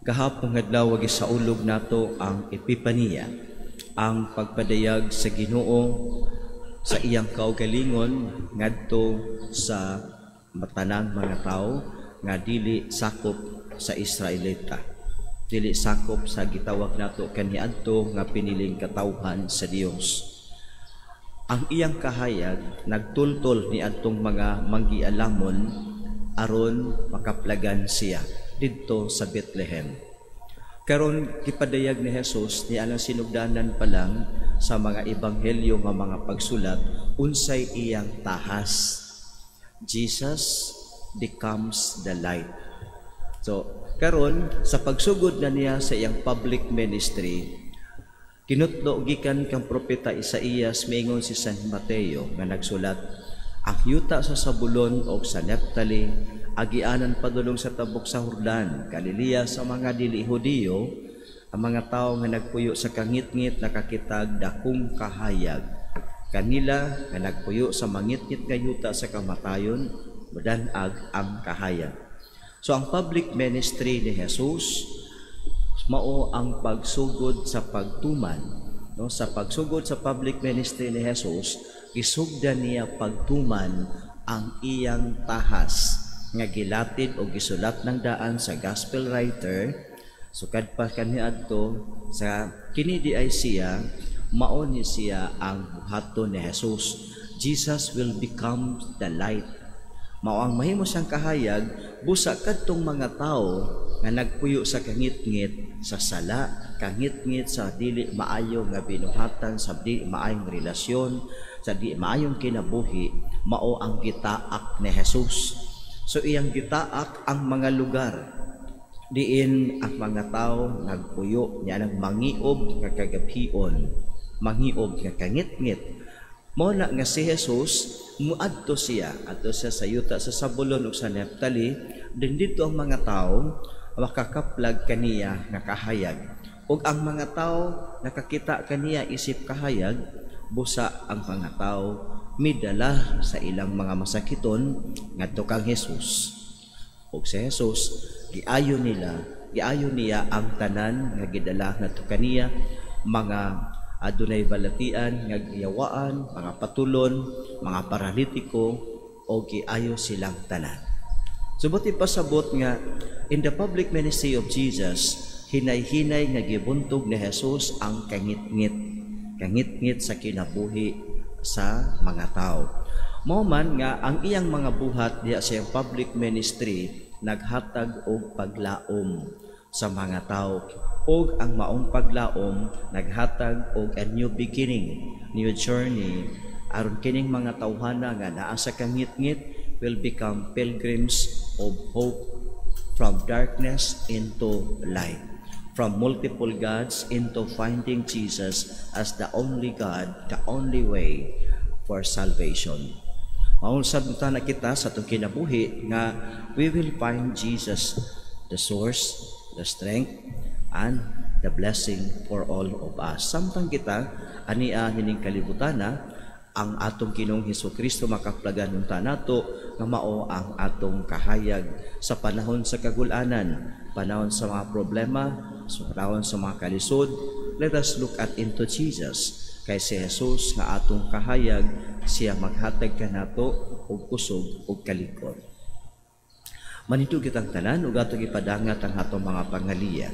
Kahapon adlaw sa ulog nato ang Epipania, ang pagpadayag sa Ginoo sa iyang kaugalingon ngadto sa matanang mga tao nga dili sakop sa Israelita, dili sakop sa gitawag nato kaniadto nga piniling katawhan sa Dios. Ang iyang kahayag nagtultol ni adtong mga manggialamon aron makaplagan siya didto sa Bethlehem. Karon gipadayag ni Jesus ni alang sinugdanan pa lang sa mga ebanghelyo nga mga pagsulat unsay iyang tahas. Jesus becomes the light. So karon sa pagsugod na niya sa iyang public ministry, kinutlo gikan kang propeta Isaías miingon si San Mateo nga nagsulat, ang yuta sa Zabulon o sa Naphtali, agianan padulong sa tabok sa Jordan, Galilea sa mga dili Hudiyo, ang mga tao nga nagpuyo sa kangit-ngit nakakitag dakong kahayag. Kanila nga nagpuyo sa mangit-ngit nga yuta sa kamatayon, madanag ang kahayag. So ang public ministry ni Jesus mao ang pagsugod sa pagtuman, no? Sa pagsugod sa public ministry ni Jesus, gisugdan niya pagtuman ang iyang tahas nga gilatid o gisulat ng daan sa gospel writer. Sukad pa kaniadto sa kini di ay siya mao ni siya ang buhaton ni Jesus. Jesus will become the light. Mao ang mahimo siyang kahayag busa kadtong mga tao nga nagpuyo sa kangit-ngit sa sala, kangit-ngit sa dili maayo nga binuhatan, sa dili maayong relasyon, sa dili maayong kinabuhi, mao ang gitaak ni Jesus. So iyang gitaak ang mga lugar diin ang mga tao nagpuyo niya ng mangiob nga kagabion, mangiob nga kangit-ngit. Mao na nga si Jesus muadto siya adto sa yuta sa Zabulon ug sa Naphtali, din dito ang mga tao makakaplag kaniya nga kahayag. Ug ang mga tao nakakita kaniya isip kahayag, busa ang mga tao midala sa ilang mga masakiton ngadto kang Jesus. Ug si Jesus giayo niya ang tanan nga gidala ngadto kaniya, mga adunay balatian nga giyawaan, mga patulon, mga paralitiko, o giayo silang tanan. Subot ipasabot nga in the public ministry of Jesus, hinay-hinay nga gibuntog ni Jesus ang kangit-ngit sa kinabuhi sa mga tao. Mao man nga ang iyang mga buhat diya sa iyang public ministry naghatag og paglaom sa mga tao, og ang maong paglaom naghatag og a new beginning, new journey aron kining mga tawhana nga naa sa kangit-ngit will become pilgrims of hope, from darkness into light, from multiple gods into finding Jesus as the only God, the only way for salvation. Mausab na kita sa itong kinabuhi nga we will find Jesus, the source, the strength, and the blessing for all of us. Samtang kita ania hining kalibutana, ang atong Ginoong Hesukristo makaplagan unta nato nga mao ang atong kahayag sa panahon sa kagulanan, panahon sa mga problema, sa panahon sa mga kalisod. Let us look at into Jesus, kay si Jesus nga atong kahayag, siya maghatag kanato og kusog og kalikot. Manitug kitang tanan ug atong ipadangat ang atong mga pangaliya.